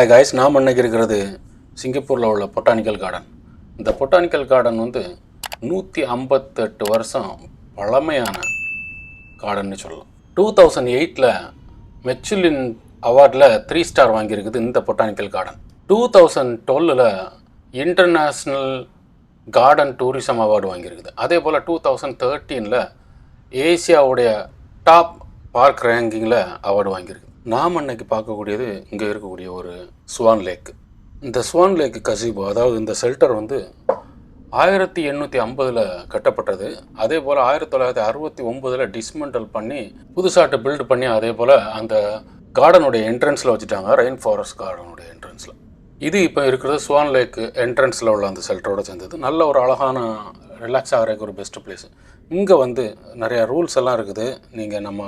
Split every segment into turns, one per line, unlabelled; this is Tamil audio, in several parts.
ஹாய் காய்ஸ், நாம் இன்னைக்கு இருக்கிறது சிங்கப்பூரில் உள்ள பொட்டானிக்கல் கார்டன். இந்த பொட்டானிக்கல் கார்டன் வந்து 158 வருஷம் பழமையான கார்டன்னு சொல்லலாம். 2008 மெச்சுலின் அவார்டில் 3 ஸ்டார் வாங்கியிருக்குது இந்த botanical garden. 2012 international garden tourism award வாங்கியிருக்குது. அதே போல் 2013 ஏசியாவுடைய டாப் பார்க் ரேங்கிங்கில் அவார்டு வாங்கியிருக்கு. நாம் அன்னைக்கு பார்க்கக்கூடியது இங்கே இருக்கக்கூடிய ஒரு ஸ்வான் லேக். இந்த ஸ்வான் லேக் கசிபோ, அதாவது இந்த ஷெல்டர் வந்து 1850 கட்டப்பட்டது. அதே போல் 1969 டிஸ்மெண்டல் பண்ணி புதுசாட்டு பில்டு பண்ணி அதே போல் அந்த கார்டனுடைய என்ட்ரன்ஸில் வச்சுட்டாங்க, ரெயின் ஃபாரஸ்ட் கார்டனுடைய என்ட்ரன்ஸில். இது இப்போ இருக்கிறது ஸ்வான் லேக் என்ட்ரன்ஸில் உள்ள அந்த ஷெல்டரோடு சேர்ந்தது. நல்ல ஒரு அழகான ரிலாக்ஸ் ஆகிறதுக்கு ஒரு பெஸ்ட்டு பிளேஸு. இங்கே வந்து நிறையா ரூல்ஸ் எல்லாம் இருக்குது. நீங்கள் நம்ம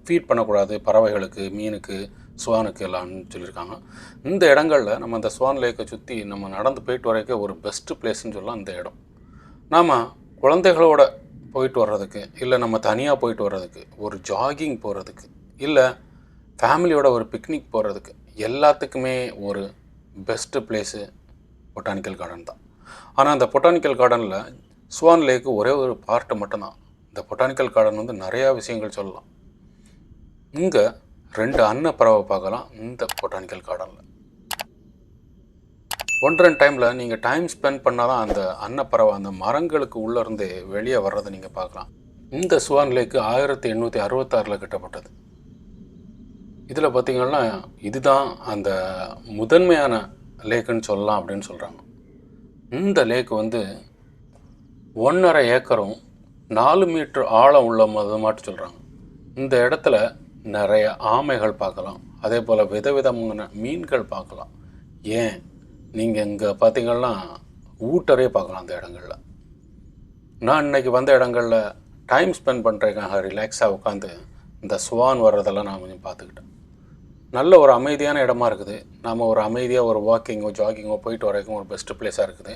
ஃபீட் பண்ணக்கூடாது பறவைகளுக்கு, மீனுக்கு, ஸ்வானுக்கு எல்லாம்னு சொல்லியிருக்காங்க. இந்த இடங்களில் நம்ம இந்த ஸ்வான் லேக்கை சுற்றி நம்ம நடந்து போயிட்டு வரைக்கும் ஒரு பெஸ்ட்டு பிளேஸ்ன்னு சொல்லலாம் இந்த இடம். நாம் குழந்தைகளோட போயிட்டு வர்றதுக்கு, இல்லை நம்ம தனியாக போயிட்டு வர்றதுக்கு, ஒரு ஜாகிங் போகிறதுக்கு, இல்லை ஃபேமிலியோட ஒரு பிக்னிக் போகிறதுக்கு, எல்லாத்துக்குமே ஒரு பெஸ்ட்டு பிளேஸு பொட்டானிக்கல் கார்டன் தான். ஆனால் அந்த பொட்டானிக்கல் கார்டனில் ஸ்வான் லேக்கு ஒரே ஒரு பார்ட்டு மட்டும்தான். இந்த பொட்டானிக்கல் கார்டன் வந்து நிறையா விஷயங்கள் சொல்லலாம். இங்கே 2 அன்னப்பறவை பார்க்கலாம். இந்த பொட்டானிக்கல் கார்டனில் 1-2 டைமில் நீங்கள் டைம் ஸ்பெண்ட் பண்ணால் தான் அந்த அன்னப்பறவை அந்த மரங்களுக்கு உள்ளேருந்தே வெளியே வர்றதை நீங்கள் பார்க்கலாம். இந்த ஸ்வான் லேக்கு 1866 கட்டப்பட்டது. இதில் பார்த்திங்கன்னா இதுதான் அந்த முதன்மையான லேக்குன்னு சொல்லலாம் அப்படின்னு சொல்கிறாங்க. இந்த லேக்கு வந்து 1.5 ஏக்கரும் 4 மீட்டர் ஆழம் உள்ள மட்டும் சொல்கிறாங்க. இந்த இடத்துல நிறைய ஆமைகள் பார்க்கலாம். அதே போல் விதவிதமான மீன்கள் பார்க்கலாம். ஏன் நீங்கள் இங்கே பார்த்திங்கன்னா ஊட்டரே பார்க்கலாம் அந்த இடங்களில். நான் இன்றைக்கி வந்த இடங்களில் டைம் ஸ்பெண்ட் பண்ணுறதுக்காக ரிலாக்ஸாக உட்காந்து இந்த ஸ்வான் வர்றதெல்லாம் நான் கொஞ்சம் பார்த்துக்கிட்டேன். நல்ல ஒரு அமைதியான இடமா இருக்குது. நாம் ஒரு அமைதியாக ஒரு வாக்கிங்கோ ஜாகிங்கோ போயிட்டு வரைக்கும் ஒரு பெஸ்ட்டு பிளேஸாக இருக்குது.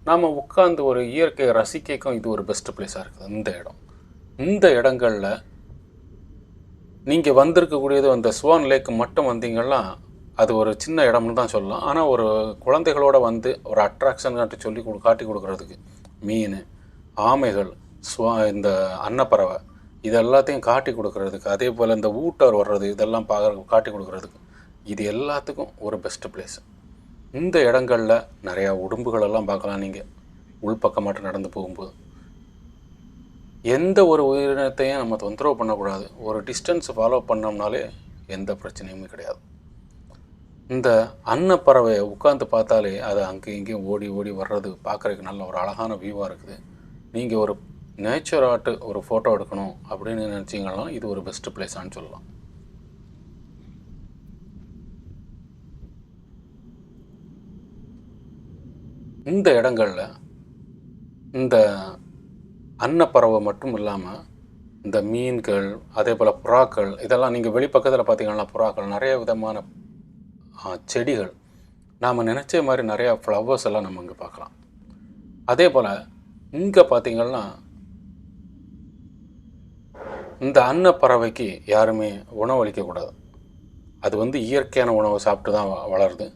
நாம் உட்காந்து ஒரு இயற்கையை ரசிக்கும் இது ஒரு பெஸ்ட்டு பிளேஸாக இருக்குது இந்த இடம். இந்த இடங்களில் நீங்கள் வந்திருக்கக்கூடியது அந்த ஸ்வான் லேக்கு மட்டும் வந்தீங்கன்னா அது ஒரு சின்ன இடம்னு தான் சொல்லலாம். ஆனால் ஒரு குழந்தைகளோடு வந்து ஒரு அட்ராக்ஷன் காட்டி கொடுக்குறதுக்கு மீன், ஆமைகள், இந்த அன்னப்பறவை இது எல்லாத்தையும் காட்டி கொடுக்குறதுக்கு, அதே போல் இந்த ஊட்டார் வர்றது இதெல்லாம் காட்டி கொடுக்குறதுக்கு, இது எல்லாத்துக்கும் ஒரு பெஸ்ட்டு பிளேஸு. இந்த இடங்களில் நிறையா உடும்புகளெல்லாம் பார்க்கலாம். நீங்கள் உள்பக்கமாட்டு நடந்து போகும்போது எந்த ஒரு உயிரினத்தையும் நம்ம தொந்தரவு பண்ணக்கூடாது. ஒரு டிஸ்டன்ஸ் ஃபாலோ பண்ணோம்னாலே எந்த பிரச்சனையுமே கிடையாது. இந்த அன்னப்பறவையை உட்காந்து பார்த்தாலே அது அங்கே இங்கேயும் ஓடி ஓடி வர்றது பார்க்குறதுக்கு நல்ல ஒரு அழகான வியூவாக இருக்குது. நீங்கள் ஒரு நேச்சர் ஆர்ட்டு ஒரு ஃபோட்டோ எடுக்கணும் அப்படின்னு நினச்சிங்கன்னா இது ஒரு பெஸ்ட்டு பிளேஸான்னு சொல்லலாம். இந்த இடங்களில் இந்த அன்னப்பறவை மட்டும் இல்லாமல் இந்த மீன்கள், அதே போல் புறாக்கள், இதெல்லாம் நீங்கள் வெளிப்பக்கத்தில் பார்த்தீங்கன்னா புறாக்கள், நிறைய விதமான செடிகள், நாம் நினச்ச மாதிரி நிறையா ஃப்ளவர்ஸ் எல்லாம் நம்ம இங்கே பார்க்கலாம். அதே போல் இங்கே பார்த்திங்கன்னா இந்த அன்னப்பறவைக்கு யாருமே உணவளிக்கக்கூடாது. அது வந்து இயற்கையான உணவை சாப்பிட்டு தான் வளருது.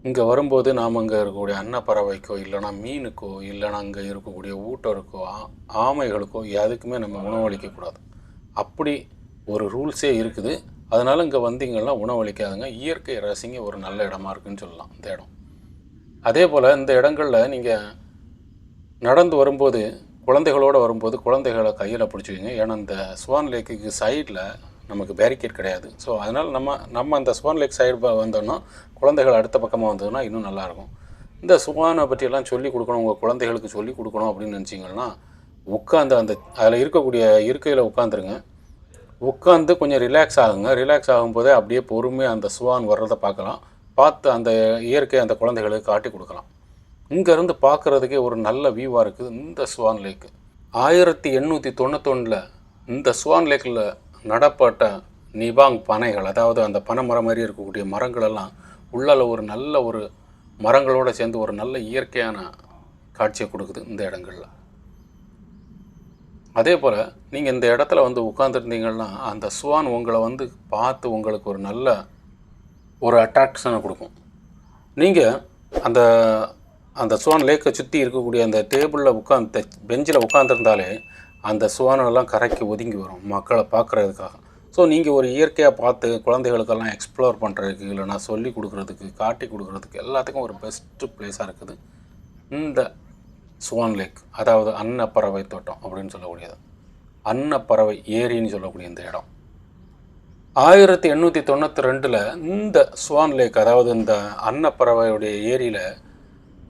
இங்கே வரும்போது நாம் அங்கே இருக்கக்கூடிய அன்னப்பறவைக்கோ, இல்லைனா மீனுக்கோ, இல்லைனா அங்கே இருக்கக்கூடிய ஊட்டருக்கோ, ஆமைகளுக்கோ எதுக்குமே நம்ம உணவளிக்கக்கூடாது. அப்படி ஒரு ரூல்ஸே இருக்குது. அதனால் இங்கே வந்தீங்கன்னா உணவளிக்காதுங்க. இயற்கை ரசிங்க ஒரு நல்ல இடமா இருக்குதுன்னு சொல்லலாம் இந்த இடம். அதே போல் இந்த இடங்களில் நீங்கள் நடந்து வரும்போது, குழந்தைகளோடு வரும்போது குழந்தைகளை கையில் பிடிச்சிக்கிங்க. ஏன்னா இந்த ஸ்வான் லேக்குக்கு சைடில் நமக்கு பேரிகேட் கிடையாது. ஸோ அதனால் நம்ம அந்த ஸ்வான் லேக் சைடு வந்தோன்னா குழந்தைகள் அடுத்த பக்கமாக வந்ததுன்னா இன்னும் நல்லாயிருக்கும். இந்த ஸ்வானை பற்றியெல்லாம் சொல்லிக் கொடுக்கணும், உங்கள் குழந்தைகளுக்கு சொல்லிக் கொடுக்கணும் அப்படின்னு நினச்சிங்கன்னா உட்காந்து அந்த அதில் இருக்கக்கூடிய இருக்கையில் உட்காந்துருங்க. உட்காந்து கொஞ்சம் ரிலாக்ஸ் ஆகுங்க. ரிலாக்ஸ் ஆகும்போதே அப்படியே பொறுமையாக அந்த ஸ்வான் வர்றதை பார்த்து அந்த இயற்கையை அந்த குழந்தைகளுக்கு காட்டி கொடுக்கலாம். இங்கேருந்து பார்க்குறதுக்கே ஒரு நல்ல வியூவாக இருக்குது இந்த ஸ்வான் லேக்கு. 1891 இந்த ஸ்வான் லேக்கில் நடப்பட்ட நிபாங் பனைகள், அதாவது அந்த பனை மரம் மாதிரி இருக்கக்கூடிய மரங்களெல்லாம் உள்ளால் ஒரு நல்ல ஒரு மரங்களோடு சேர்ந்து ஒரு நல்ல இயற்கையான காட்சியை கொடுக்குது இந்த இடங்களில். அதே போல் நீங்கள் இந்த இடத்துல வந்து உட்காந்துருந்தீங்கன்னா அந்த ஸ்வான் உங்களை வந்து பார்த்து உங்களுக்கு ஒரு நல்ல ஒரு அட்ராக்ஷனை கொடுக்கும். நீங்கள் அந்த அந்த ஸ்வான் லேக்கை சுற்றி இருக்கக்கூடிய அந்த டேபிளில் உட்காந்து பெஞ்சில் உட்காந்துருந்தாலே அந்த ஸ்வானெல்லாம் கரைக்கு ஒதுங்கி வரும் மக்களை பார்க்குறதுக்காக. ஸோ நீங்கள் ஒரு இயற்கையாக பார்த்து குழந்தைகளுக்கெல்லாம் எக்ஸ்ப்ளோர் பண்ணுறதுக்கு, இல்லைனா சொல்லி கொடுக்குறதுக்கு, காட்டி கொடுக்குறதுக்கு எல்லாத்துக்கும் ஒரு பெஸ்ட்டு பிளேஸாக இருக்குது இந்த ஸ்வான் லேக். அதாவது அன்னப்பறவை தோட்டம் அப்படின்னு சொல்லக்கூடியது, அன்னப்பறவை ஏரின்னு சொல்லக்கூடிய இந்த இடம் 1892 இந்த ஸ்வான் லேக், அதாவது இந்த அன்னப்பறவையுடைய ஏரியில்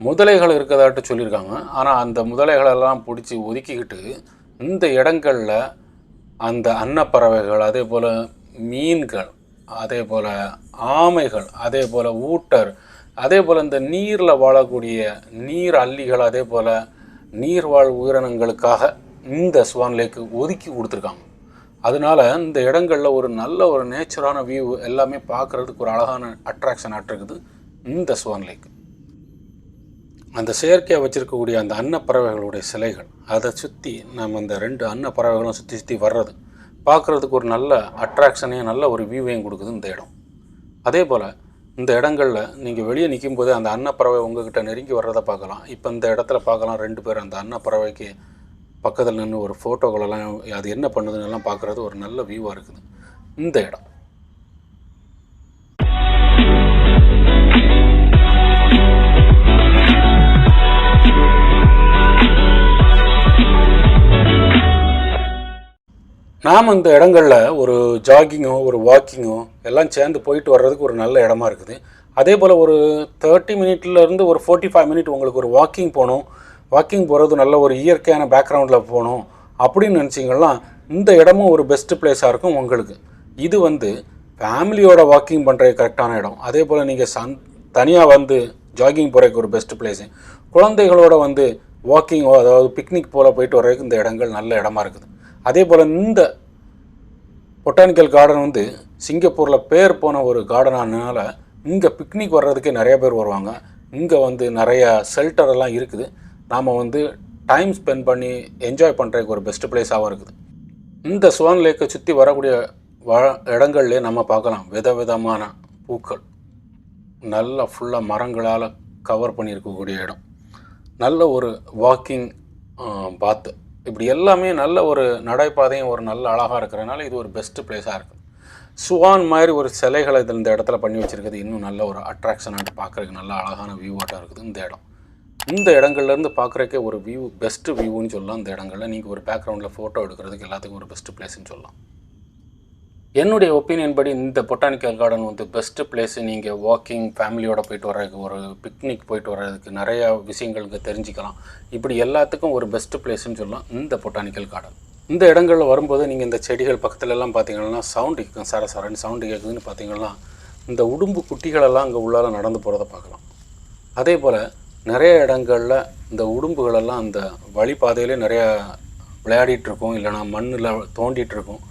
முதலைகள் இருக்கிறதாட்டு சொல்லியிருக்காங்க. ஆனால் அந்த முதலைகளெல்லாம் பிடிச்சி ஒதுக்கிக்கிட்டு இந்த இடங்களில் அந்த அன்னப்பறவைகள், அதே போல் மீன்கள், அதே போல் ஆமைகள், அதே போல் ஊட்டர், அதே போல் இந்த நீரில் வாழக்கூடிய நீர் அல்லிகள், அதே போல் நீர்வாழ் உயிரினங்களுக்காக இந்த ஸ்வான் லேக்கு ஒதுக்கி கொடுத்துருக்காங்க. அதனால் இந்த இடங்களில் ஒரு நல்ல ஒரு நேச்சரான வியூ எல்லாமே பார்க்குறதுக்கு ஒரு அழகான அட்ராக்ஷன் ஆட்டிருக்குது இந்த ஸ்வான் லேக். அந்த செயற்கையாக வச்சுருக்கக்கூடிய அந்த அன்னப்பறவைகளுடைய சிலைகள், அதை சுற்றி நம்ம இந்த 2 அன்னப்பறவைகளும் சுற்றி சுற்றி வர்றது பார்க்குறதுக்கு ஒரு நல்ல அட்ராக்ஷனையும் நல்ல ஒரு வியூவையும் கொடுக்குது இந்த இடம். அதே போல் இந்த இடங்களில் நீங்கள் வெளியே நிற்கும் போது அந்த அன்னப்பறவை உங்கள்கிட்ட நெருங்கி வர்றதை பார்க்கலாம். இப்போ இந்த இடத்துல பார்க்கலாம் 2 பேர் அந்த அன்னப்பறவைக்கு பக்கத்தில் நின்று ஒரு ஃபோட்டோகளெல்லாம் அது என்ன பண்ணுதுன்னு எல்லாம் பார்க்குறது ஒரு நல்ல வியூவாக இருக்குது இந்த இடம். நாம் இந்த இடங்களில் ஒரு ஜாகிங்கோ ஒரு வாக்கிங்கோ எல்லாம் சேர்ந்து போயிட்டு வர்றதுக்கு ஒரு நல்ல இடமா இருக்குது. அதே போல் ஒரு 30 மினிட்லேருந்து ஒரு 45 மினிட் உங்களுக்கு ஒரு வாக்கிங் போகணும், வாக்கிங் போகிறது நல்ல ஒரு இயற்கையான பேக்ரவுண்டில் போகணும் அப்படின்னு நினச்சிங்கன்னா இந்த இடமும் ஒரு பெஸ்ட்டு பிளேஸாக இருக்கும் உங்களுக்கு. இது ஃபேமிலியோட வாக்கிங் பண்ணுறதுக்கு கரெக்டான இடம். அதே போல் நீங்கள் தனியாக ஜாகிங் போகிறதுக்கு ஒரு பெஸ்ட்டு பிளேஸு, குழந்தைகளோட வாக்கிங்கோ அதாவது பிக்னிக் போல் போயிட்டு வர்றதுக்கு இந்த இடங்கள் நல்ல இடமா இருக்குது. அதே போல் இந்த பொட்டானிக்கல் கார்டன் சிங்கப்பூரில் பேர் போன ஒரு கார்டனானால இங்கே பிக்னிக் வர்றதுக்கே நிறைய பேர் வருவாங்க. இங்கே நிறைய ஷெல்டரெல்லாம் இருக்குது. நாம் டைம் ஸ்பெண்ட் பண்ணி என்ஜாய் பண்ணுறதுக்கு ஒரு பெஸ்ட்டு பிளேஸாகவும் இருக்குது. இந்த ஸ்வான் லேக்கை சுற்றி வரக்கூடிய இடங்கள்லே நம்ம பார்க்கலாம் விதவிதமான பூக்கள், நல்லா ஃபுல்லாக மரங்களால் கவர் பண்ணியிருக்கக்கூடிய இடம், நல்ல ஒரு வாக்கிங் பாத்து, இப்படி எல்லாமே நல்ல ஒரு நடைபாதையும் ஒரு நல்ல அழகாக இருக்கிறதுனால இது ஒரு பெஸ்ட்டு பிளேஸாக இருக்குது. ஸ்வான் மாதிரி ஒரு சிலைகளை இந்த இடத்துல பண்ணி வச்சுருக்குது இன்னும் நல்ல ஒரு அட்ராக்ஷனாக பார்க்குறதுக்கு நல்ல அழகான வியூவாட்டாக இருக்குது இந்த இடம். இந்த இடங்கள்லேருந்து பார்க்குறக்கே ஒரு வியூ பெஸ்ட்டு வியூன்னு சொல்லலாம். இந்த இடங்களில் நீங்கள் ஒரு பேக்ரவுண்டில் ஃபோட்டோ எடுக்கிறதுக்கு எல்லாத்துக்கும் ஒரு பெஸ்ட்டு பிளேஸ்ன்னு சொல்லலாம். என்னுடைய ஒப்பீனியன் படி இந்த பொட்டானிக்கல் கார்டன் பெஸ்ட்டு பிளேஸு. நீங்கள் வாக்கிங் ஃபேமிலியோட போயிட்டு வர்றதுக்கு, ஒரு பிக்னிக் போயிட்டு வர்றதுக்கு, நிறையா விஷயங்களுக்கு தெரிஞ்சுக்கலாம். இப்படி எல்லாத்துக்கும் ஒரு பெஸ்ட்டு பிளேஸ்ன்னு சொல்லலாம் இந்த பொட்டானிக்கல் கார்டன். இந்த இடங்களில் வரும்போது நீங்கள் இந்த செடிகள் பக்கத்துலலாம் பார்த்தீங்கன்னா சவுண்டு கேட்கும், சரன்னு சவுண்டு கேட்குதுன்னு பார்த்தீங்கன்னா இந்த உடும்பு குட்டிகளெல்லாம் அங்கே உள்ளால் நடந்து போகிறத பார்க்கலாம். அதே போல் நிறைய இடங்களில் இந்த உடும்புகளெல்லாம் அந்த வழிபாதையிலே நிறையா விளையாடிட்டுருக்கோம், இல்லைனா மண்ணில் தோண்டிகிட்ருக்கோம்.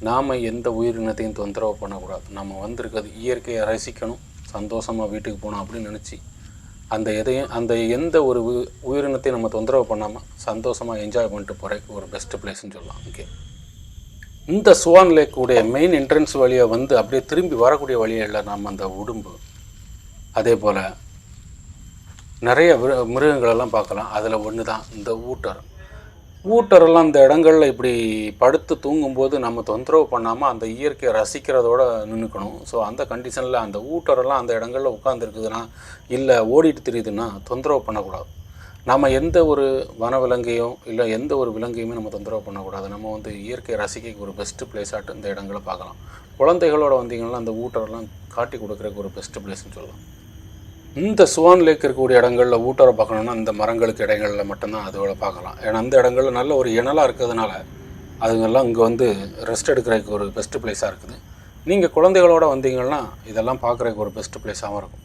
நாம் எந்த உயிரினத்தையும் தொந்தரவு பண்ணக்கூடாது. நம்ம வந்திருக்கிறது இயற்கையை ரசிக்கணும், சந்தோஷமாக வீட்டுக்கு போகணும் அப்படின்னு நினச்சி அந்த எந்த ஒரு உயிரினத்தையும் நம்ம தொந்தரவு பண்ணாமல் சந்தோஷமாக என்ஜாய் பண்ணிட்டு போகிறதுக்கு ஒரு பெஸ்ட்டு பிளேஸ்ன்னு சொல்லலாம். ஓகே, இந்த ஸ்வான் லேக்குடைய மெயின் என்ட்ரன்ஸ் வழியை அப்படியே திரும்பி வரக்கூடிய வழியில் நம்ம அந்த உடும்பு, அதே போல் நிறைய மிருகங்களெல்லாம் பார்க்கலாம். அதில் ஒன்று தான் இந்த ஊட்டரெல்லாம் இந்த இடங்களில் இப்படி படுத்து தூங்கும்போது நம்ம தொந்தரவு பண்ணாமல் அந்த இயற்கையை ரசிக்கிறதோட நின்றுக்கணும். ஸோ அந்த கண்டிஷனில் அந்த ஊட்டரெல்லாம் அந்த இடங்களில் உட்காந்துருக்குதுன்னா, இல்லை ஓடிட்டு தெரியுதுன்னா தொந்தரவு பண்ணக்கூடாது. நம்ம எந்த ஒரு வனவிலங்கையோ இல்லை எந்த ஒரு விலங்கையுமே நம்ம தொந்தரவு பண்ணக்கூடாது. நம்ம இயற்கையை ரசிக்க ஒரு பெஸ்ட்டு பிளேஸாட்டு இந்த இடங்களை பார்க்கலாம். குழந்தைகளோட வந்தீங்கன்னா அந்த ஊட்டரெல்லாம் காட்டி கொடுக்குறதுக்கு ஒரு பெஸ்ட்டு பிளேஸ்ன்னு சொல்லலாம். இந்த ஸ்வான் லேக் இருக்கக்கூடிய இடங்களில் ஊட்டரை பார்க்கணுன்னா இந்த மரங்களுக்கு இடங்களில் மட்டும்தான் அதோட பார்க்கலாம். ஏன்னா அந்த இடங்களில் நல்ல ஒரு இனலாக இருக்கிறதுனால அதுங்கெல்லாம் இங்கே ரெஸ்ட் எடுக்கிறதுக்கு ஒரு பெஸ்ட்டு பிளேஸாக இருக்குது. நீங்கள் குழந்தைகளோடு வந்தீங்கன்னா இதெல்லாம் பார்க்குறதுக்கு ஒரு பெஸ்ட்டு பிளேஸாகவும் இருக்கும்.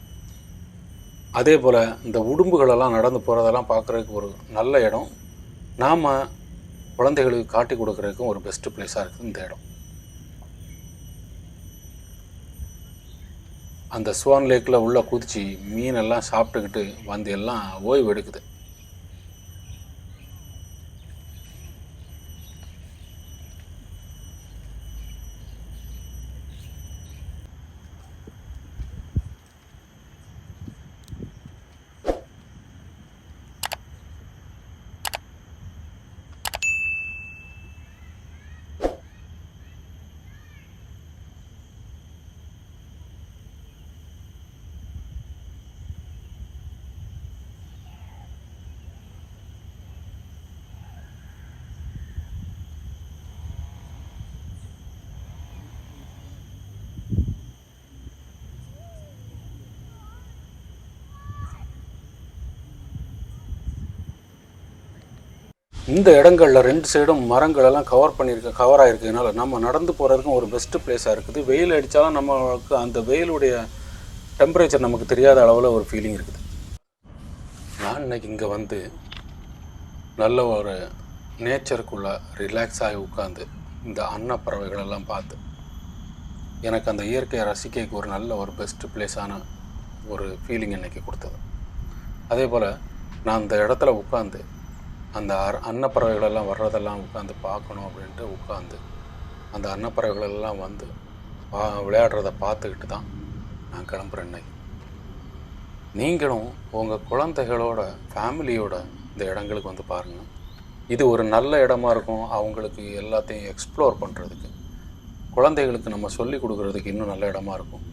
அதே போல் இந்த உடும்புகளெல்லாம் நடந்து போகிறதெல்லாம் பார்க்குறதுக்கு ஒரு நல்ல இடம். நாம் குழந்தைகளுக்கு காட்டி கொடுக்குறதுக்கும் ஒரு பெஸ்ட்டு பிளேஸாக இருக்குது இந்த இடம். அந்த ஸ்வான் லேக்கில் உள்ளே குதித்து மீனெல்லாம் சாப்பிட்டுக்கிட்டு எல்லாம் ஓய்வு எடுக்குது. இந்த இடங்களில் 2 சைடும் மரங்களெல்லாம் கவர் ஆகிருக்கிறதுனால நம்ம நடந்து போகிறதுக்கும் ஒரு பெஸ்ட்டு பிளேஸாக இருக்குது. வெயில் அடித்தாலும் நமக்கு அந்த வெயிலுடைய டெம்பரேச்சர் நமக்கு தெரியாத அளவில் ஒரு ஃபீலிங் இருக்குது. நான் இன்றைக்கி இங்கே வந்து நல்ல ஒரு நேச்சருக்குள்ளே ரிலாக்ஸ் ஆகி உட்காந்து இந்த அன்னப்பறவைகளெல்லாம் பார்த்து எனக்கு அந்த இயற்கையை ரசிக்கைக்கு ஒரு நல்ல ஒரு பெஸ்ட்டு பிளேஸான ஒரு ஃபீலிங் இன்றைக்கி கொடுத்தது. அதே போல் நான் அந்த இடத்துல உட்காந்து அந்த அன்னப்பறவைகளெல்லாம் வர்றதெல்லாம் உட்காந்து பார்க்கணும் அப்படின்ட்டு உட்காந்து அந்த அன்னப்பறவைகளெல்லாம் வந்து விளையாடுறத பார்த்துக்கிட்டு தான் நான் கிளம்புறேன். இன்னைக்கு நீங்களும் உங்கள் குழந்தைகளோட ஃபேமிலியோட இந்த இடங்களுக்கு வந்து பாருங்கள். இது ஒரு நல்ல இடமா இருக்கும். அவங்களுக்கு எல்லாத்தையும் எக்ஸ்ப்ளோர் பண்ணுறதுக்கு, குழந்தைகளுக்கு நம்ம சொல்லி கொடுக்குறதுக்கு இன்னும் நல்ல இடமா இருக்கும்.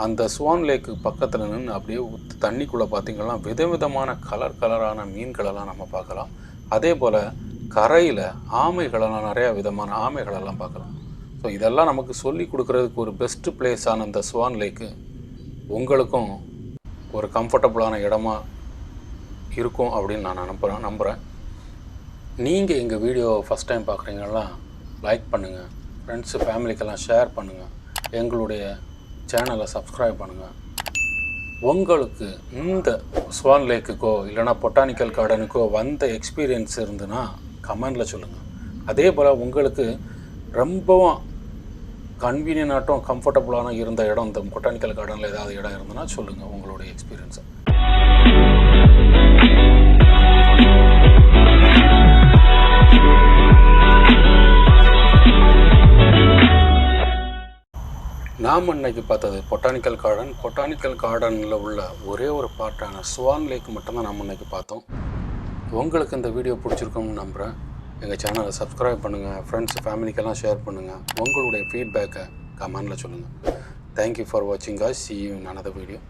அந்த ஸ்வான் லேக்கு பக்கத்தில் நின்று அப்படியே தண்ணிக்குள்ளே பார்த்திங்கன்னா விதவிதமான கலரான மீன்களெல்லாம் நம்ம பார்க்கலாம். அதே போல் கரையில் ஆமைகளெல்லாம் நிறையா விதமான ஆமைகளெல்லாம் பார்க்கலாம். ஸோ இதெல்லாம் நமக்கு சொல்லி கொடுக்குறதுக்கு ஒரு பெஸ்ட்டு பிளேஸான இந்த ஸ்வான் லேக்கு உங்களுக்கும் ஒரு கம்ஃபர்டபுளான இடமா இருக்கும் அப்படின்னு நான் நம்புகிறேன். நீங்கள் எங்கள் வீடியோ ஃபஸ்ட் டைம் பார்க்குறீங்கன்னா லைக் பண்ணுங்கள், ஃப்ரெண்ட்ஸு ஃபேமிலிக்கெல்லாம் ஷேர் பண்ணுங்கள், எங்களுடைய சேனலை சப்ஸ்கிரைப் பண்ணுங்கள். உங்களுக்கு இந்த ஸ்வான் லேக்குக்கோ இல்லைனா பொட்டானிக்கல் கார்டனுக்கோ வந்த எக்ஸ்பீரியன்ஸ் இருந்துன்னா கமெண்டில் சொல்லுங்கள். அதே போல் உங்களுக்கு ரொம்பவும் கன்வீனியன்ட்டாகவும் கம்ஃபர்டபுளான இருந்த இடம் இந்த பொட்டானிக்கல் கார்டனில் ஏதாவது இடம் இருந்ததுன்னா சொல்லுங்கள் உங்களுடைய எக்ஸ்பீரியன்ஸை. நாம் இன்னைக்கு பார்த்தது பொட்டானிக்கல் கார்டனில் உள்ள ஒரே ஒரு பார்ட்டான ஸ்வான் லேக் மட்டும்தான் நாம் இன்னைக்கு பார்த்தோம். உங்களுக்கு இந்த வீடியோ பிடிச்சிருக்கும்னு நம்புகிறேன். எங்கள் சேனலை சப்ஸ்கிரைப் பண்ணுங்கள், ஃப்ரெண்ட்ஸ் ஃபேமிலிக்கெல்லாம் ஷேர் பண்ணுங்கள், உங்களுடைய ஃபீட்பேக்கை கமெண்டில் சொல்லுங்கள். தேங்க்யூ ஃபார் வாட்சிங் guys. See you in another video.